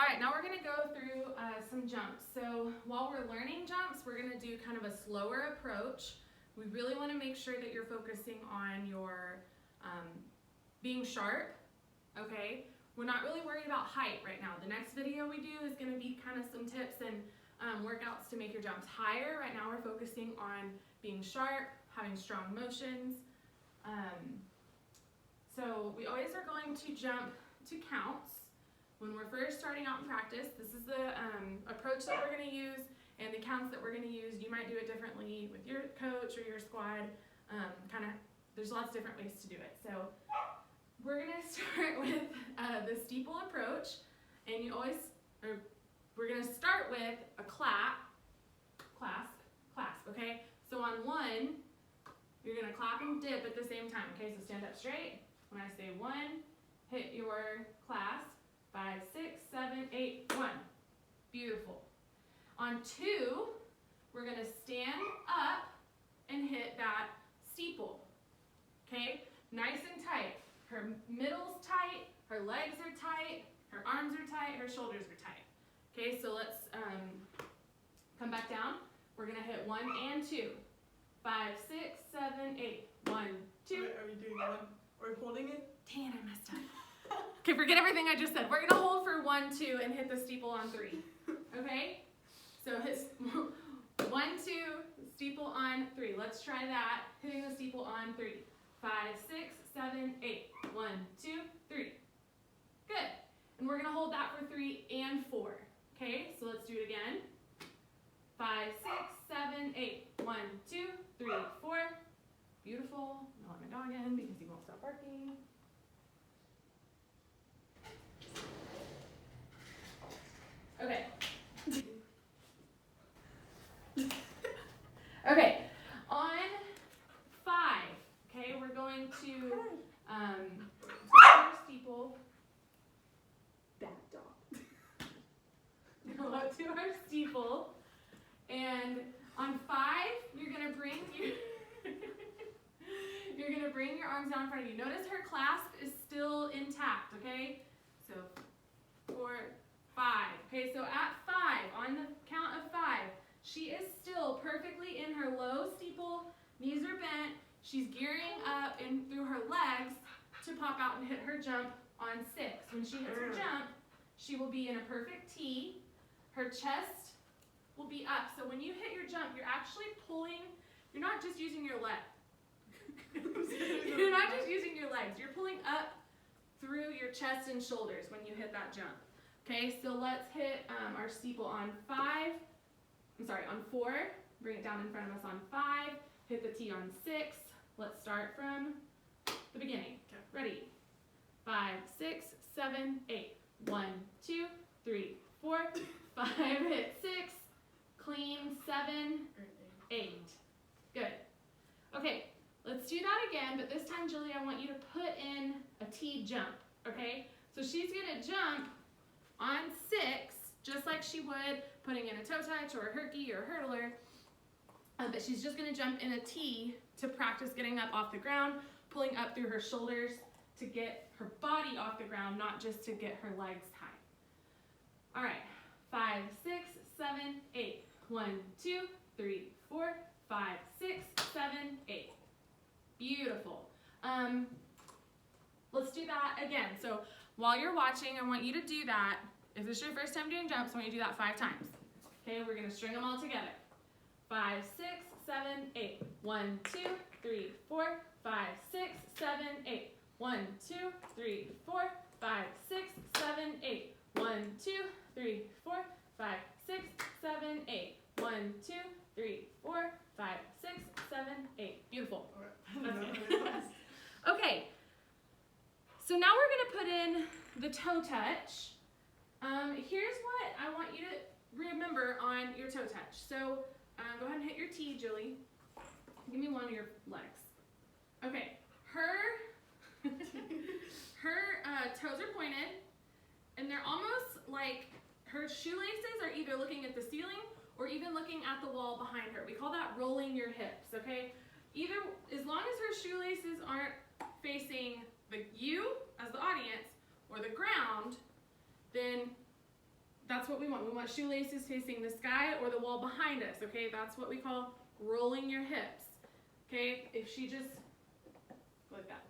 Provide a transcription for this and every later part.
right, now we're gonna go through some jumps. So while we're learning jumps, we're gonna do kind of a slower approach. We really wanna make sure that you're focusing on your being sharp, okay? We're not really worried about height right now. The next video we do is gonna be kind of some tips and workouts to make your jumps higher. Right now we're focusing on being sharp, having strong motions. So we always are going to jump to counts. When we're first starting out in practice, this is the approach that we're going to use and the counts that we're going to use. You might do it differently with your coach or your squad. There's lots of different ways to do it. So we're going to start with the steeple approach, and we're going to start with a clasp, okay? So on one, you're going to clap and dip at the same time, okay? So stand up straight. When I say one, hit your clasp. 5, 6, 7, 8, 1. Beautiful. On two, we're going to stand up and hit that steeple. Okay? Nice and tight. Her middle's tight, her legs are tight, her arms are tight, her shoulders are tight. Okay, so let's come back down. We're going to hit 1 and 2. 5, 6, 7, 8. 1, 2. Are we doing one? Are we holding it? Dang, I messed up. Okay, forget everything I just said. We're going to hold for 1, 2, and hit the steeple on 3. Okay? So hit 1, 2, steeple on 3. Let's try that. Hitting the steeple on 3. 5, 6, 7, 8. 1, 2, 3. Good. And we're going to hold that for 3 and 4. Okay? So let's do it again. 5, 6, 7, 8. 1, 2, 3, 4. Beautiful. I'll let my dog in because he won't stop barking. Okay. Okay. On 5, okay, we're going to steeple. Bad dog. Go up to our steeple, and on 5, you're gonna bring your arms down in front of you. Notice her clasp is still intact. Okay, so 4, 5. Okay, so at 5, on the count of 5, she is still perfectly in her low steeple, knees are bent, she's gearing up and through her legs to pop out and hit her jump on 6. When she hits her jump, she will be in a perfect T, her chest will be up. So when you hit your jump, you're actually pulling, you're not just using your leg. You're not just using your legs, you're pulling up through your chest and shoulders when you hit that jump. Okay, so let's hit our steeple on 4. Bring it down in front of us on 5. Hit the T on 6. Let's start from the beginning. Okay. Ready? 5, 6, 7, 8. 1, 2, 3, 4, 5. Hit 6. Clean 7, 8. Good. Okay, let's do that again, but this time, Julie, I want you to put in a T jump. Okay? So she's going to jump on 6, just like she would putting in a toe touch or a herky or a hurdler, but she's just going to jump in a T to practice getting up off the ground, pulling up through her shoulders to get her body off the ground, not just to get her legs high. All right, 5, 6, 7, 8. 1, 2, 3, 4, 5, 6, 7, 8. Beautiful. Let's do that again. So while you're watching, I want you to do that. If this is your first time doing jumps, I want you to do that 5 times. Okay, we're going to string them all together. 5, 6, 7, 8. 1, 2, 3, 4, 5, 6, 7, 8. 1, 2, 3, 4, 5, 6, 7, 8. 1, 2, 3, 4, 5, 6, 7, 8. 1, 2, 3, 4, 5, 6, 7, 8. Beautiful. That's good. Okay. So now we're going to put in the toe touch. Here's what I want you to remember on your toe touch. So go ahead and hit your T, Julie. Give me one of your legs. Okay. Her toes are pointed, and they're almost like her shoelaces are either looking at the ceiling or even looking at the wall behind her. We call that rolling your hips, okay? Either, as long as her shoelaces aren't facing you as the audience or the ground, then That's what we want. We want shoelaces facing the sky or the wall behind us, okay? That's what we call rolling your hips, okay? If she just, like that.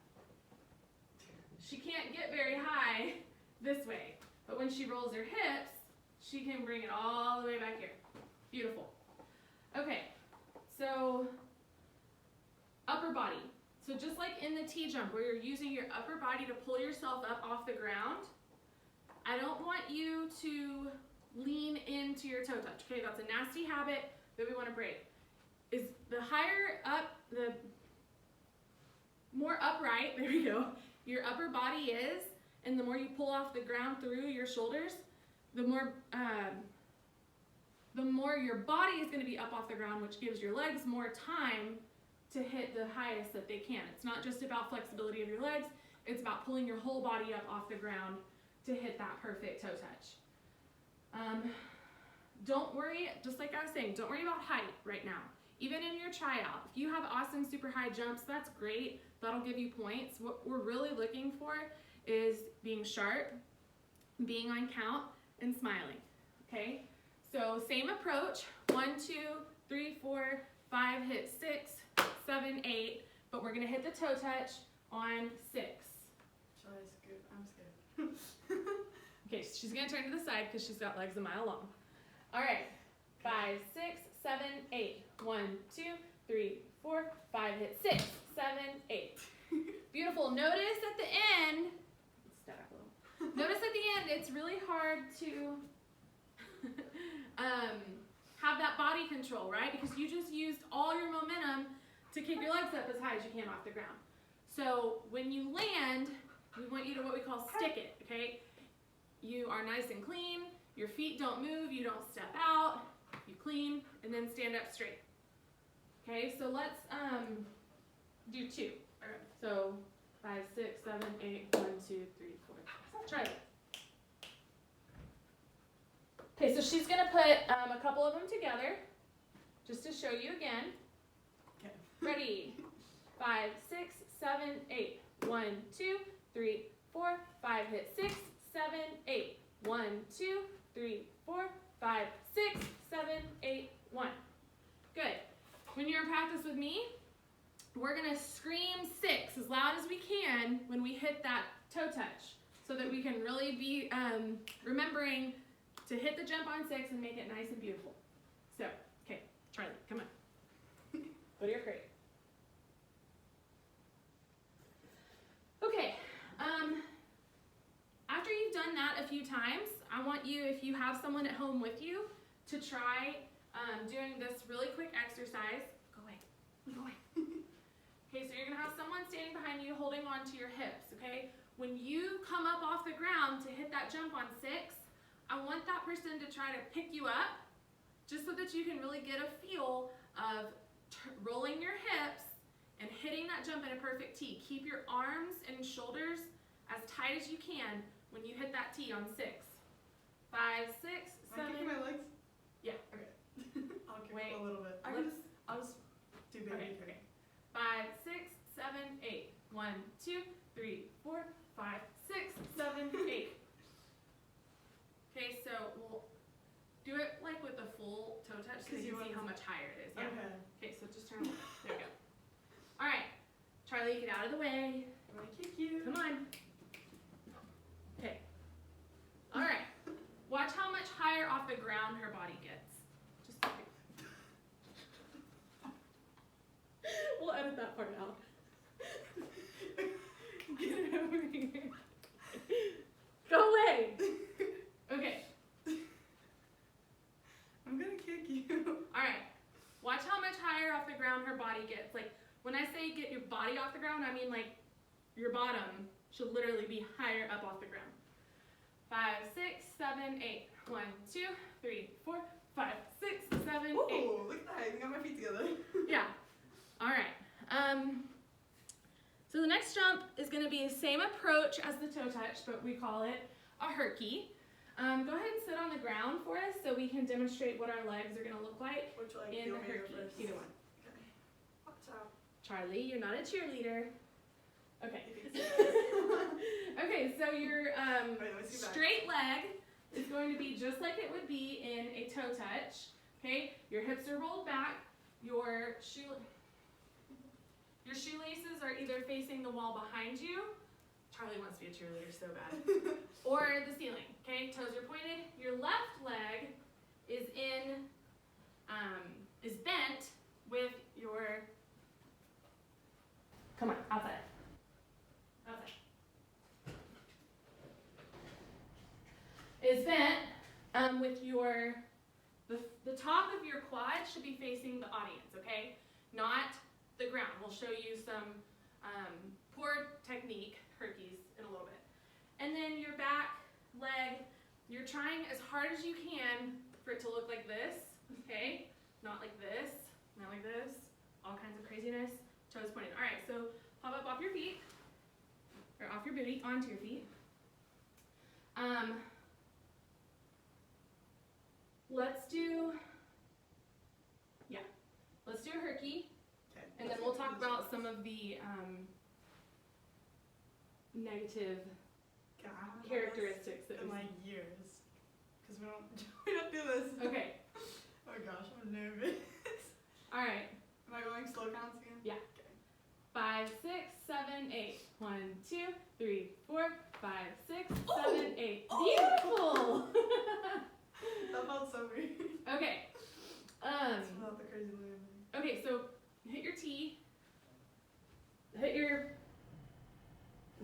She can't get very high this way, but when she rolls her hips, she can bring it all the way back here. Beautiful. Okay, so upper body. So just like in the T-jump where you're using your upper body to pull yourself up off the ground, I don't want you to lean into your toe touch, okay? That's a nasty habit that we want to break. Is the higher up, the more upright, there we go, your upper body is, and the more you pull off the ground through your shoulders, the more your body is going to be up off the ground, which gives your legs more time to hit the highest that they can. It's not just about flexibility of your legs, it's about pulling your whole body up off the ground to hit that perfect toe touch. Don't worry, just like I was saying, don't worry about height right now. Even in your tryout, if you have awesome super high jumps, that's great. That'll give you points. What we're really looking for is being sharp, being on count, and smiling, okay? So same approach, 1, 2, 3, 4, 5, hit 6, 7, 8, but we're gonna hit the toe touch on 6. Shall I scoot? I'm scared. Okay, she's gonna turn to the side because she's got legs a mile long. All right, 5, 6, 7, 8. 1, 2, 3, 4, 5, hit 6, 7, 8. Beautiful. Notice at the end, step back a little. Notice at the end, it's really hard to have that body control, right? Because you just used all your momentum to kick your legs up as high as you can off the ground. So when you land, we want you to what we call stick it, okay? You are nice and clean, your feet don't move, you don't step out, you clean, and then stand up straight. Okay, so let's do 2. All right. So 5, 6, 7, 8, 1, 2, 3, 4. Try it. Okay, so she's gonna put a couple of them together, just to show you again. Okay. Ready? 5, 6, 7, 8. 1, 2, 3, 4, 5. Hit 6, 7, 8. 1, 2, 3, 4, 5, 6, 7, 8, 1. Good. When you're in practice with me, we're gonna scream 6 as loud as we can when we hit that toe touch, so that we can really be remembering to hit the jump on 6 and make it nice and beautiful. So, okay, Charlie, come on. Go to your crate. Okay, after you've done that a few times, I want you, if you have someone at home with you, to try doing this really quick exercise. Go away, go away. Okay, so you're gonna have someone standing behind you holding on to your hips, okay? When you come up off the ground to hit that jump on 6, I want that person to try to pick you up, just so that you can really get a feel of rolling your hips and hitting that jump in a perfect T. Keep your arms and shoulders as tight as you can when you hit that T on 6. 5, 6, 7. Am I kicking my legs? Yeah. Okay. I'll kick Wait. a little bit. I'll just do baby. Okay, okay. 5, 6, 7, 8. 1, 2, 3, 4, 5, 6, 7, 8. Okay, so we'll do it like with the full toe touch so you can see how much higher it is. Yeah. Okay. Okay, so just turn. There we go. All right, Charlie, get out of the way. I'm gonna kick you. Come on. Okay. All right. Watch how much higher off the ground her body gets. Just we'll edit that part out. Get it over here. Go away. Okay. I'm gonna kick you. All right. Watch how much higher off the ground her body gets. Like when I say get your body off the ground, I mean like your bottom should literally be higher up off the ground. 5, 6, 7, 8. 1, 2, 3, 4, 5, 6, 7, 8. Ooh, look at that. I got my feet together. Yeah. All right. So the next jump is going to be the same approach as the toe touch, but we call it a herky. Go ahead and sit on the ground for us so we can demonstrate what our legs are going to look like Which leg? in You the want me to go herky. first? Either one. Okay. Watch out. Charlie, you're not a cheerleader. Okay. If you can see that. Okay, so your Wait, let me see back. straight leg is going to be just like it would be in a toe touch. Okay, your hips are rolled back, your shoelaces are either facing the wall behind you. Charlie wants to be a cheerleader so bad. Or the ceiling. Okay, toes are pointed. Your left leg is bent with your. Come on, outside. Outside. Is bent with your. The top of your quad should be facing the audience, okay? Not the ground. We'll show you some poor technique, herkies, in a little bit. And then your back leg, you're trying as hard as you can for it to look like this, okay? Not like this, not like this, all kinds of craziness, toes pointed. All right, so hop up off your feet, or off your booty, onto your feet. Let's do a herky, Okay. and then we'll talk about some of the negative God, I haven't done characteristics this that in we like years, because we don't do this. Okay, Oh gosh, I'm nervous. all right. Am I going slow counts again? Yeah. Okay. 5, 6, 7, 8. 1, 2, 3, 4, 5, 6, Oh! 7, 8. Oh! Beautiful. That felt so weird. Okay. It's not the crazy landing. Okay, so hit your T. Hit your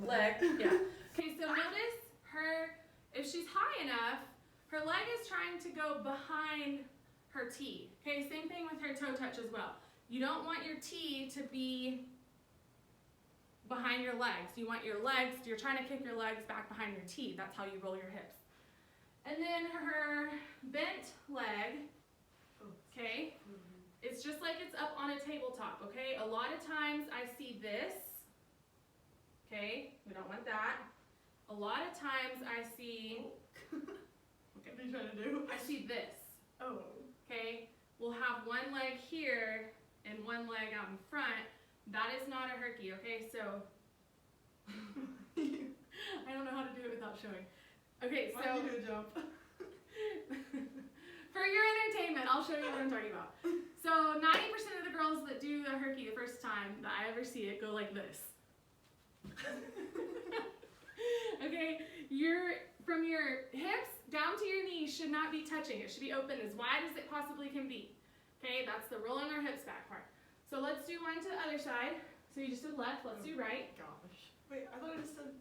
leg. Yeah. Okay, so notice her, if she's high enough, her leg is trying to go behind her T. Okay, same thing with her toe touch as well. You don't want your T to be behind your legs. You want your legs, you're trying to kick your legs back behind your T. That's how you roll your hips. And then her bent leg, okay, it's just like it's up on a tabletop, okay? A lot of times I see this, okay? We don't want that. A lot of times I see, What are you trying to do? I see this, Oh. okay? We'll have one leg here and one leg out in front. That is not a herky, okay? So, I don't know how to do it without showing. Okay, Why so, did you do a jump? for your entertainment, I'll show you what I'm talking about. So 90% of the girls that do a herky the first time that I ever see it go like this. Okay, from your hips down to your knees should not be touching. It should be open as wide as it possibly can be. Okay, that's the rolling our hips back part. So let's do one to the other side. So you just did left, let's do right. Gosh. Wait, I thought I just said.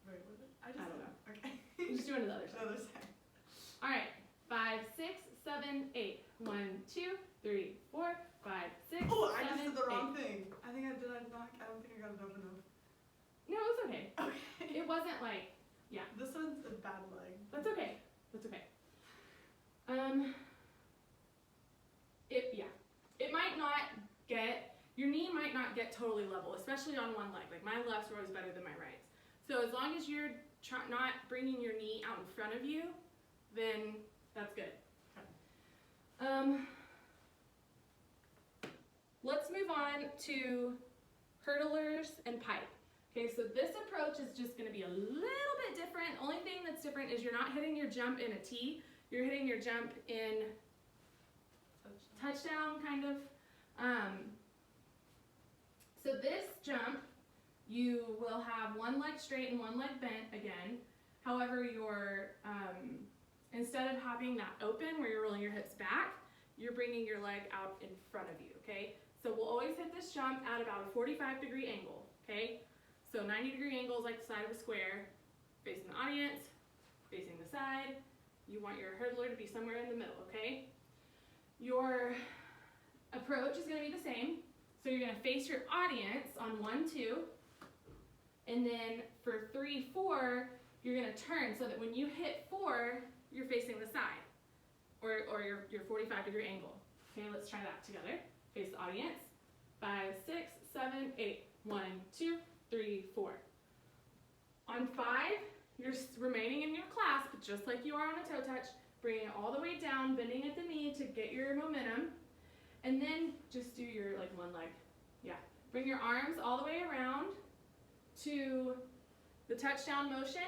Wait, what did I just I don't said? know. Okay. You just do one to the other side. Other side. All right, 5, 6, 7, 8. 1, 2, 3, 4, 5, 6, Oh, I just 7, did the wrong 8. thing. I think I did. I don't think I got it up enough. No, it's okay. Okay. It wasn't like, This one's a bad leg. that's okay. That's okay. It might not get, your knee might not get totally level, especially on one leg. Like my left's always better than my right's. So as long as you're not bringing your knee out in front of you, then that's good. Let's move on to hurdlers and pipe. Okay, so this approach is just going to be a little bit different. Only thing that's different is you're not hitting your jump in a T. You're hitting your jump in touchdown, kind of. So this jump, you will have one leg straight and one leg bent again. However, you're, instead of having that open where you're rolling your hips back, you're bringing your leg out in front of you, okay? So we'll always hit this jump at about a 45-degree angle, okay? So 90-degree angle is like the side of a square, facing the audience, facing the side. You want your hurdler to be somewhere in the middle, okay? Your approach is going to be the same. So you're going to face your audience on 1, 2, and then for 3, 4, you're going to turn so that when you hit 4, you're facing the side, or your 45-degree angle. Okay, let's try that together. Face the audience. 5, 6, 7, 8. 1, 2, 3, 4. On 5, you're remaining in your clasp, just like you are on a toe touch, bringing it all the way down, bending at the knee to get your momentum, and then just do your like one leg. Yeah, bring your arms all the way around to the touchdown motion,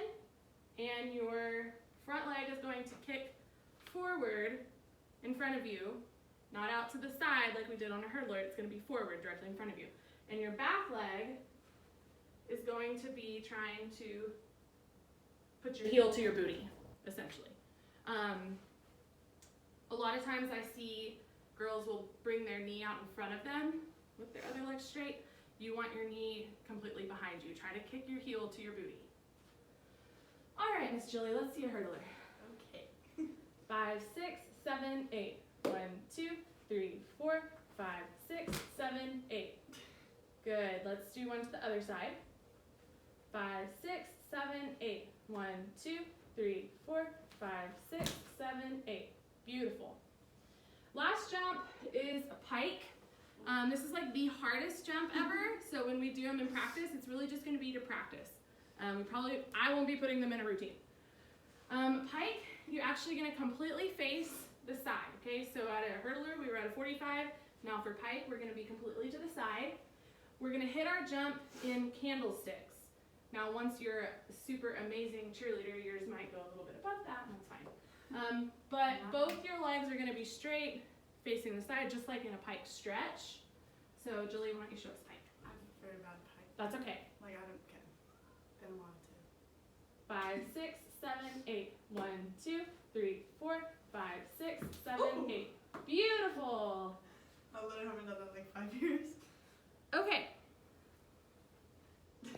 and your front forward in front of you, not out to the side like we did on a hurdler. It's going to be forward, directly in front of you. And your back leg is going to be trying to put your heel to your booty, essentially. A lot of times I see girls will bring their knee out in front of them with their other leg straight. You want your knee completely behind you. Try to kick your heel to your booty. All right, Miss Julie, let's see a hurdler. Okay. 5, 6, 7, 8. 1, 2, 3, 4, 5, 6, 7, 8. Good. Let's do one to the other side. 5, 6, 7, 8. 1, 2, 3, 4, 5, 6, 7, 8. Beautiful. Last jump is a pike. This is like the hardest jump ever, so when we do them in practice, it's really just going to be to practice. I won't be putting them in a routine. Pike, you're actually going to completely face the side, okay? So at a hurdler, we were at a 45. Now for pike, we're going to be completely to the side. We're going to hit our jump in candlesticks. Now once you're a super amazing cheerleader, yours might go a little bit above that, and that's fine. But both your legs are going to be straight, facing the side, just like in a pike stretch. So Julie, why don't you show us pike? I have a very bad pike. That's okay. Like, I don't get been wanted to. 5, 6, 7, 8. 1, 2, 3, 4, 5, 6, 7, Ooh. 8. Beautiful. I literally haven't done that in like 5 years. Okay,